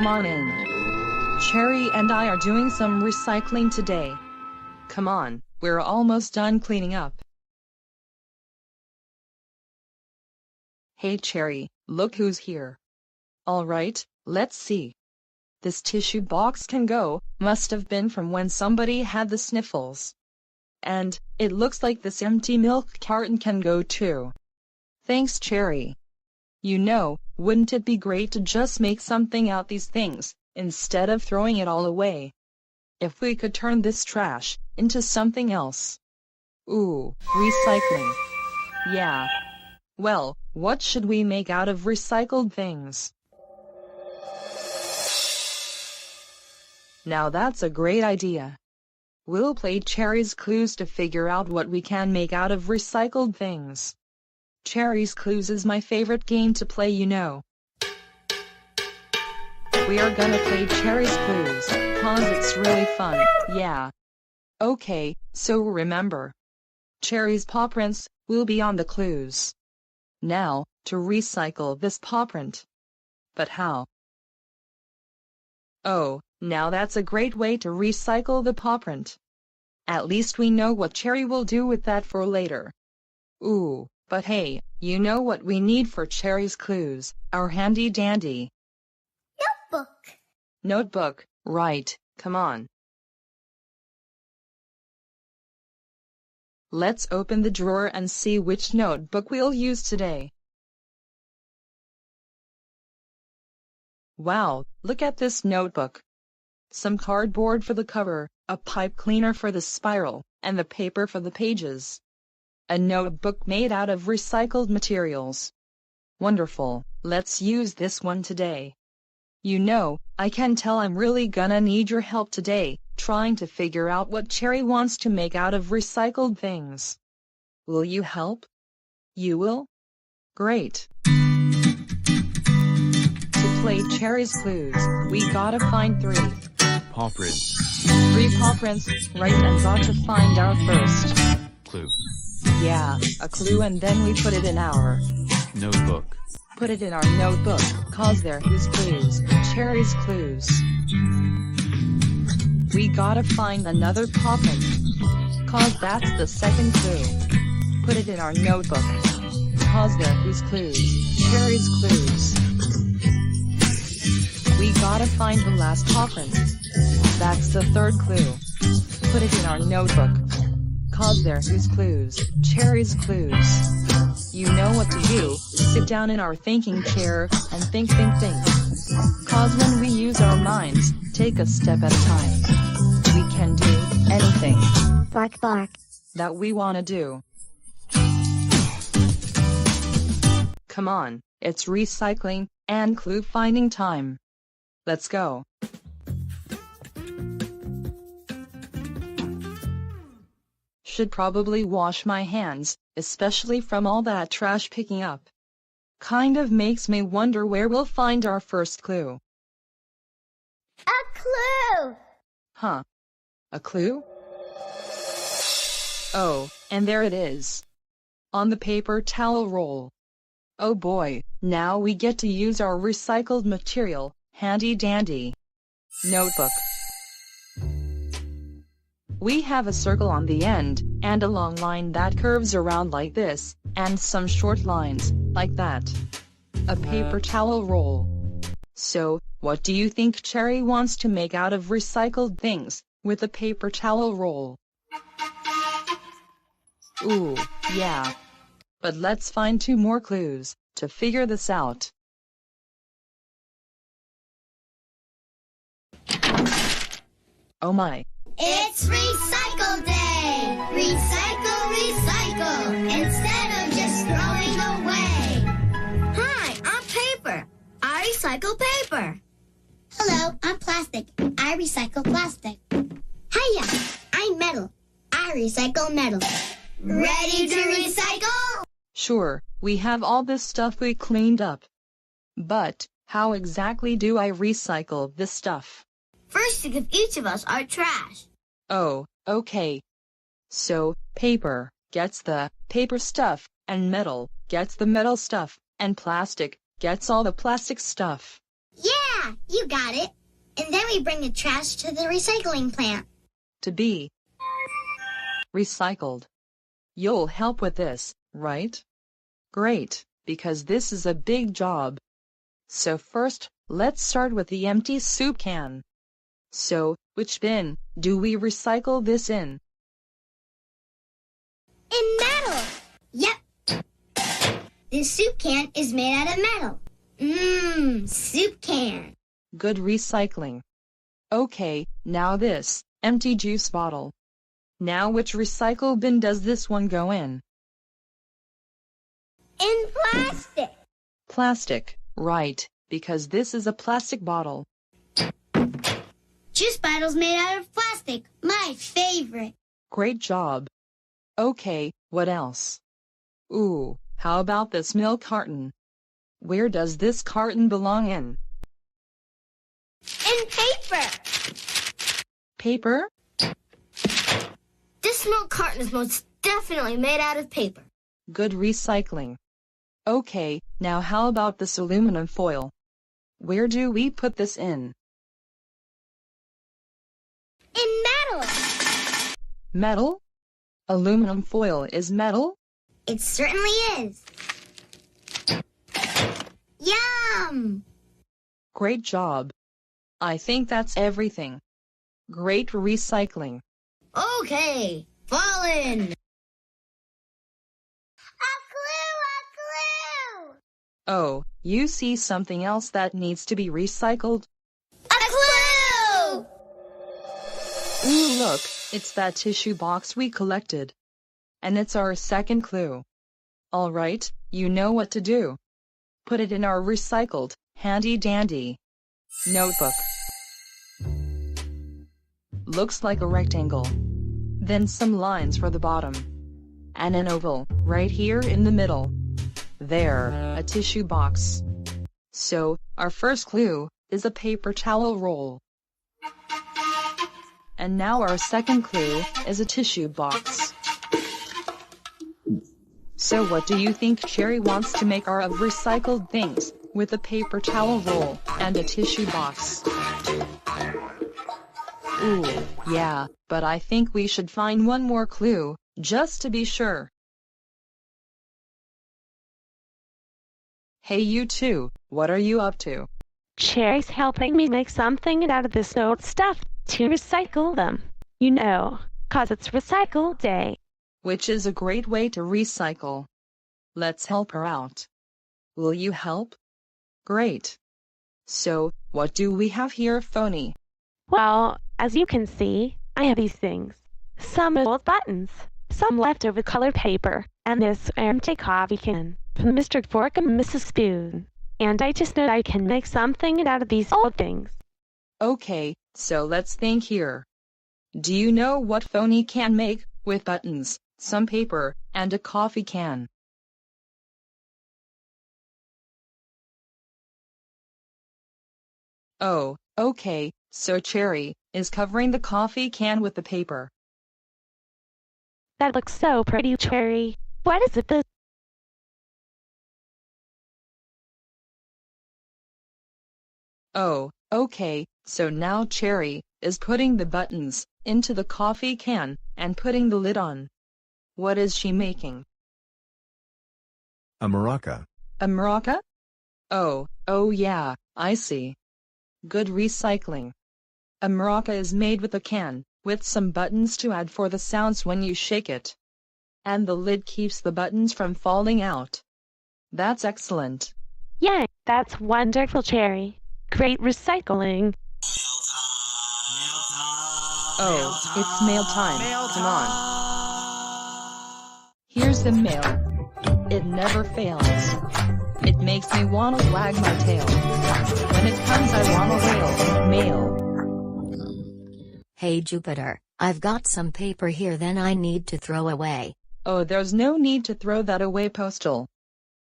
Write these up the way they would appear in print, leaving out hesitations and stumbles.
come on in. Cherry and I are doing some recycling today. Come on, we're almost done cleaning up. Hey Cherry, look who's here. Alright, let's see. This tissue box can go, must have been from when somebody had the sniffles. And, it looks like this empty milk carton can go too. Thanks Cherry. You know, wouldn't it be great to just make something out these things, instead of throwing it all away? If we could turn this trash into something else. Ooh, recycling. Yeah. Well, what should we make out of recycled things? Now that's a great idea. We'll play Cherry's Clues to figure out what we can make out of recycled things. Cherry's Clues is my favorite game to play, you know. We are gonna play Cherry's Clues, 'cause it's really fun, yeah. Okay, so remember. Cherry's paw prints will be on the clues. Now, to recycle this paw print. But how? Oh, now that's a great way to recycle the paw print. At least we know what Cherry will do with that for later. Ooh, but hey, you know what we need for Cherry's Clues, our handy dandy notebook, right, come on. Let's open the drawer and see which notebook we'll use today. Wow, look at this notebook. Some cardboard for the cover, a pipe cleaner for the spiral, and the paper for the pages. A notebook made out of recycled materials. Wonderful, let's use this one today. You know, I can tell I'm really gonna need your help today, trying to figure out what Cherry wants to make out of recycled things. Will you help? You will? Great. To play Cherry's Clues, we gotta find 3 paw prints. 3 paw prints, right, and got to find our first Clue. Yeah, a clue, and then we put it in our Notebook. Put it in our notebook, 'cause they're whose clues, Cherry's Clues. We gotta find another paw print, 'cause that's the second clue. Put it in our notebook, 'cause they're whose clues, Cherry's Clues. We gotta find the last paw print. That's the third clue. Put it in our notebook, 'cause they're whose clues, Cherry's Clues. You know what to do, sit down in our thinking chair, and think. 'Cause when we use our minds, take a step at a time, we can do anything. Bark, bark. That we wanna do. Come on, it's recycling and clue finding time. Let's go. Should probably wash my hands, especially from all that trash picking up. Kind of makes me wonder where we'll find our first clue. A clue! Huh? A clue? Oh, and there it is. On the paper towel roll. Oh boy, now we get to use our recycled material, handy dandy notebook. We have a circle on the end, and a long line that curves around like this, and some short lines, like that. A paper towel roll. So, what do you think Cherry wants to make out of recycled things, with a paper towel roll? Ooh, yeah. But let's find 2 more clues, to figure this out. Oh my. It's Recycle Day! Recycle, recycle, instead of just throwing away. Hi, I'm paper. I recycle paper. Hello, I'm plastic. I recycle plastic. Hiya, I'm metal. I recycle metal. Ready to recycle? Sure, we have all this stuff we cleaned up. But, how exactly do I recycle this stuff? First, you give each of us our trash. Oh, okay. So, paper gets the paper stuff, and metal gets the metal stuff, and plastic gets all the plastic stuff. Yeah! Yeah, you got it. And then we bring the trash to the recycling plant. To be recycled. You'll help with this, right? Great, because this is a big job. So first, let's start with the empty soup can. So, which bin do we recycle this in? In metal. Yep. This soup can is made out of metal. Soup can. Good recycling. Okay, now this empty juice bottle. Now which recycle bin does this one go in? In plastic. Plastic, right, because this is a plastic bottle. Juice bottles made out of plastic. My favorite. Great job. Okay, what else? Ooh, how about this milk carton? Where does this carton belong in? In paper. Paper? This milk carton is most definitely made out of paper. Good recycling. Okay, now how about this aluminum foil? Where do we put this in? In metal. Metal? Aluminum foil is metal? It certainly is. Yum! Great job. I think that's everything. Great recycling. Okay, fall in. A clue! Oh, you see something else that needs to be recycled? A clue! Ooh, look, it's that tissue box we collected. And it's our second clue. All right, you know what to do. Put it in our recycled, handy-dandy notebook. Looks like a rectangle. Then some lines for the bottom. And an oval, right here in the middle. There, a tissue box. So, our first clue is a paper towel roll. And now our second clue is a tissue box. So what do you think Cherry wants to make our of recycled things, with a paper towel roll and a tissue box? Ooh, yeah, but I think we should find one more clue, just to be sure. Hey you two, what are you up to? Cherry's helping me make something out of this old stuff to recycle them. You know, 'cause it's recycle day. Which is a great way to recycle. Let's help her out. Will you help? Great. So, what do we have here, Phony? Well, as you can see, I have these things. Some old buttons, some leftover colored paper, and this empty coffee can from Mr. Fork and Mrs. Spoon. And I just know I can make something out of these old things. Okay, so let's think here. Do you know what Phony can make with buttons, some paper, and a coffee can? Oh, okay, so Cherry is covering the coffee can with the paper. That looks so pretty, Cherry. What is it this? Oh, okay, so now Cherry is putting the buttons into the coffee can and putting the lid on. What is she making? A maraca. A maraca? Oh yeah, I see. Good recycling. A maraca is made with a can, with some buttons to add for the sounds when you shake it. And the lid keeps the buttons from falling out. That's excellent. Yeah, that's wonderful, Cherry. Great recycling. Oh, it's mail time. Come on. Here's the mail. It never fails. It makes me want to wag my tail. When it comes, I want to wail. Mail. Hey Jupiter, I've got some paper here then I need to throw away. Oh, there's no need to throw that away, Postal.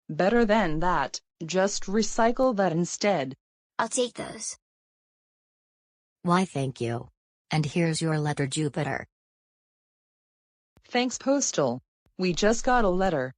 Better than that, just recycle that instead. I'll take those. Why thank you. And here's your letter, Jupiter. Thanks, Postal. We just got a letter.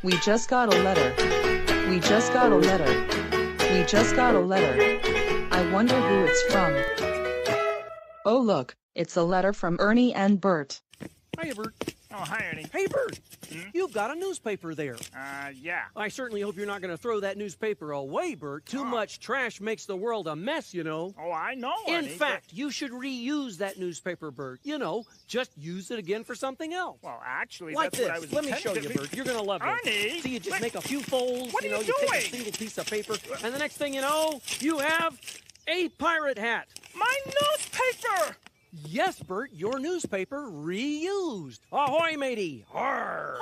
We just got a letter. We just got a letter. We just got a letter. I wonder who it's from. Oh look, it's a letter from Ernie and Bert. Hiya, Bert. Oh, hi, Ernie. Hey, Bert. You've got a newspaper there. Yeah. I certainly hope you're not going to throw that newspaper away, Bert. Too much trash makes the world a mess, you know. Oh, I know, In Ernie. fact, you should reuse that newspaper, Bert. You know, just use it again for something else. Well, actually, Like that's what I this. was Let me show you, intending to- Bert. You're going to love this. Ernie! See, you just What- make a few folds. What are you You take a doing? single piece of paper, and the next thing you know, you have a pirate hat. My newspaper! Yes, Bert, your newspaper reused. Ahoy, matey. Arr.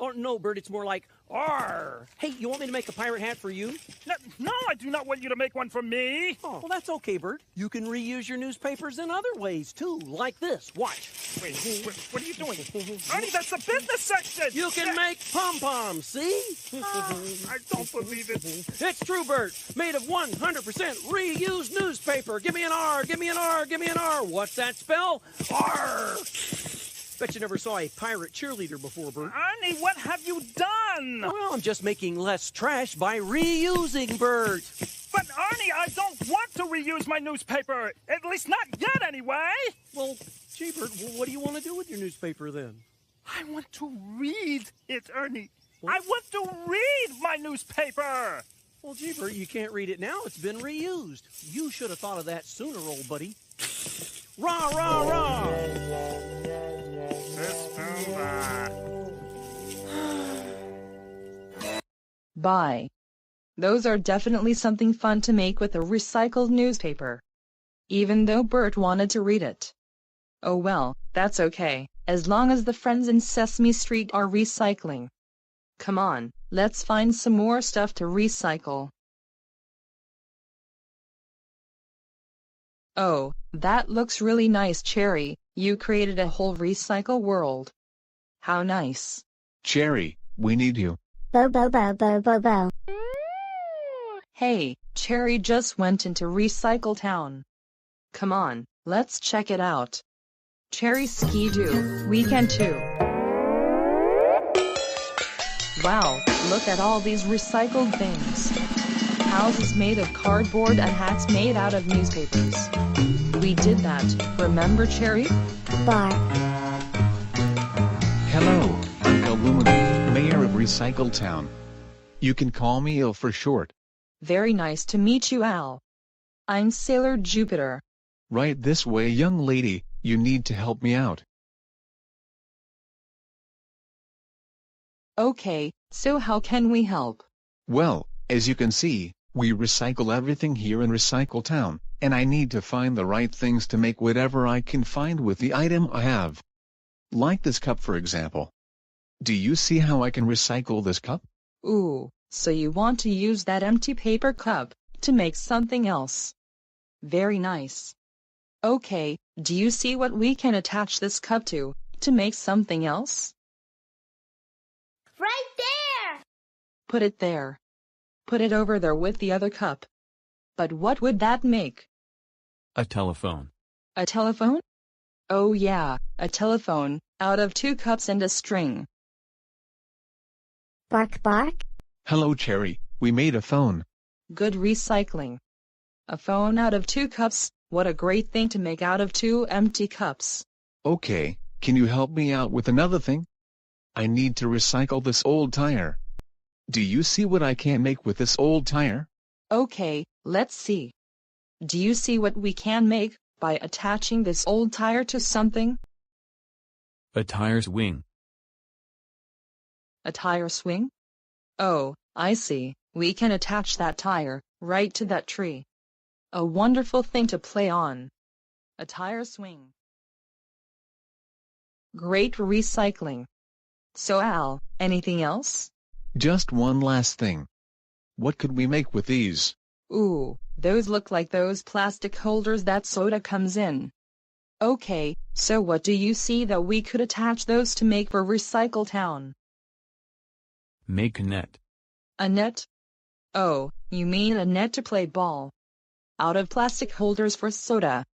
Oh, no, Bert, it's more like arr. Hey, you want me to make a pirate hat for you? No, I do not want you to make one for me. Oh, well, that's okay, Bert. You can reuse your newspapers in other ways, too, like this. Watch. Wait, what are you doing? Ernie, that's the business section! You can make pom-poms, see? I don't believe it. It's true, Bert. Made of 100% reused newspaper. Give me an R, give me an R, give me an R. What's that spell? R. Bet you never saw a pirate cheerleader before, Bert. Ernie, what have you done? Well, I'm just making less trash by reusing, Bert. But, Ernie, I don't want to reuse my newspaper. At least not yet, anyway. Well, gee, Bert, what do you want to do with your newspaper then? I want to read it, Ernie. I want to read my newspaper. Well, gee, Bert, you can't read it now. It's been reused. You should have thought of that sooner, old buddy. Rah, rah, rah! Bye. Those are definitely something fun to make with a recycled newspaper. Even though Bert wanted to read it. Oh well, that's okay, as long as the friends in Sesame Street are recycling. Come on, let's find some more stuff to recycle. Oh, that looks really nice, Cherry. You created a whole recycle world. How nice. Cherry, we need you. Bo bo bo bo bo bo. Hey, Cherry just went into Recycle Town. Come on, let's check it out. Cherry Ski-Doo, Weekend 2. Wow, look at all these recycled things. Houses made of cardboard and hats made out of newspapers. We did that, remember, Cherry? Bar. Hello, I'm Illumina, Mayor of Recycle Town. You can call me Il for short. Very nice to meet you, Al. I'm Sailor Jupiter. Right this way, young lady, you need to help me out. Okay, so how can we help? Well, as you can see, we recycle everything here in Recycle Town, and I need to find the right things to make whatever I can find with the item I have. Like this cup, for example. Do you see how I can recycle this cup? Ooh, so you want to use that empty paper cup to make something else. Very nice. Okay, do you see what we can attach this cup to make something else? Right there! Put it there. Put it over there with the other cup. But what would that make? A telephone. A telephone? Oh yeah, a telephone, out of 2 cups and a string. Bark bark. Hello, Cherry, we made a phone. Good recycling. A phone out of 2 cups, what a great thing to make out of 2 empty cups. Okay, can you help me out with another thing? I need to recycle this old tire. Do you see what I can make with this old tire? Okay, let's see. Do you see what we can make by attaching this old tire to something? A tire swing. A tire swing? Oh, I see. We can attach that tire right to that tree. A wonderful thing to play on. A tire swing. Great recycling. So Al, anything else? Just one last thing. What could we make with these? Ooh, those look like those plastic holders that soda comes in. Okay, so what do you see that we could attach those to make for Recycle Town? Make a net. A net? Oh, you mean a net to play ball. Out of plastic holders for soda.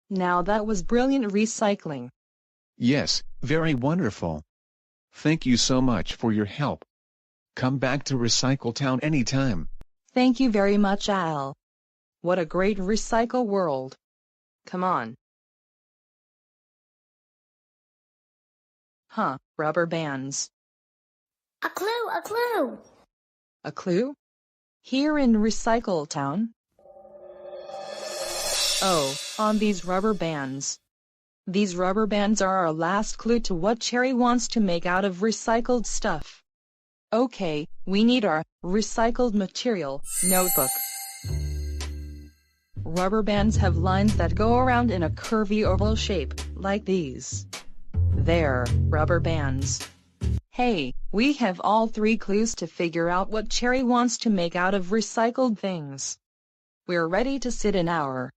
Now that was brilliant recycling. Yes, very wonderful. Thank you so much for your help. Come back to Recycle Town anytime. Thank you very much, Al. What a great recycle world. Come on. Huh, rubber bands. A clue, a clue. A clue? Here in Recycle Town? Oh, on these rubber bands. These rubber bands are our last clue to what Cherry wants to make out of recycled stuff. Okay, we need our recycled material notebook. Rubber bands have lines that go around in a curvy oval shape, like these. They're rubber bands. Hey, we have all 3 clues to figure out what Cherry wants to make out of recycled things. We're ready to sit in our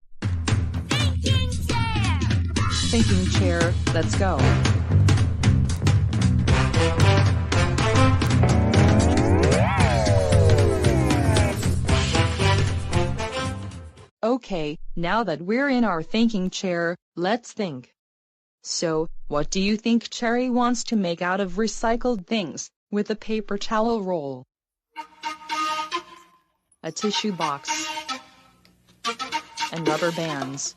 thinking chair. Let's go. Okay, now that we're in our thinking chair, let's think. So, what do you think Cherry wants to make out of recycled things with a paper towel roll? A tissue box. And rubber bands.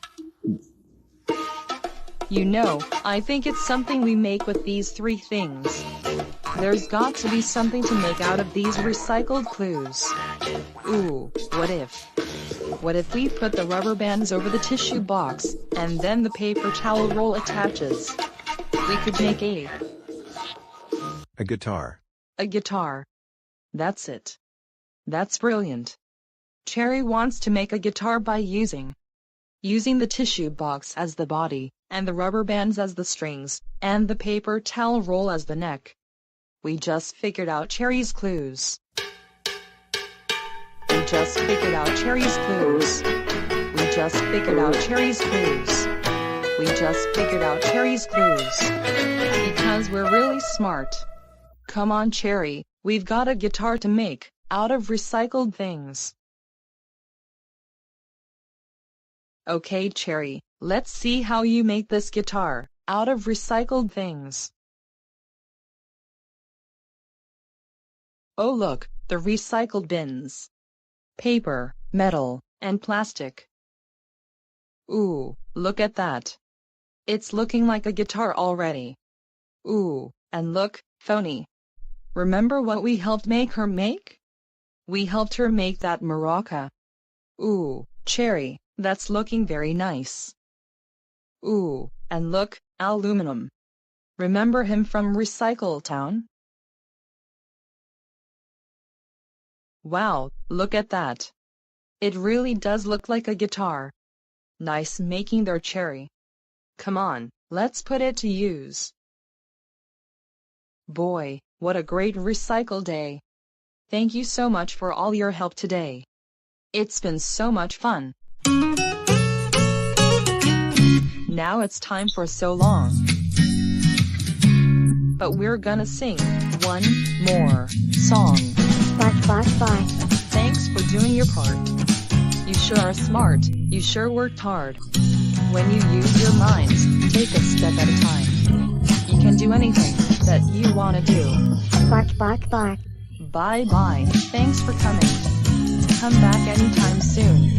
You know, I think it's something we make with these 3 things. There's got to be something to make out of these recycled clues. Ooh, what if? What if we put the rubber bands over the tissue box, and then the paper towel roll attaches? We could make a guitar. A guitar. That's it. That's brilliant. Cherry wants to make a guitar by using the tissue box as the body, and the rubber bands as the strings, and the paper towel roll as the neck. We just figured out Cherry's clues. We just figured out Cherry's clues. We just figured out Cherry's clues. We just figured out Cherry's clues. Because we're really smart. Come on, Cherry, we've got a guitar to make out of recycled things. Okay, Cherry, let's see how you make this guitar out of recycled things. Oh look, the recycled bins. Paper, metal, and plastic. Ooh, look at that. It's looking like a guitar already. Ooh, and look, phony. Remember what we helped make her make? We helped her make that maraca. Ooh, Cherry, that's looking very nice. Ooh, and look, aluminum. Remember him from Recycle Town? Wow, look at that. It really does look like a guitar. Nice making there, Cherry. Come on, let's put it to use. Boy, what a great recycle day. Thank you so much for all your help today. It's been so much fun. Now it's time for so long. But we're gonna sing one more song. Bye. Thanks for doing your part. You sure are smart, you sure worked hard. When you use your minds, take a step at a time. You can do anything that you want to do. Bye. Bye-bye, thanks for coming. Come back anytime soon.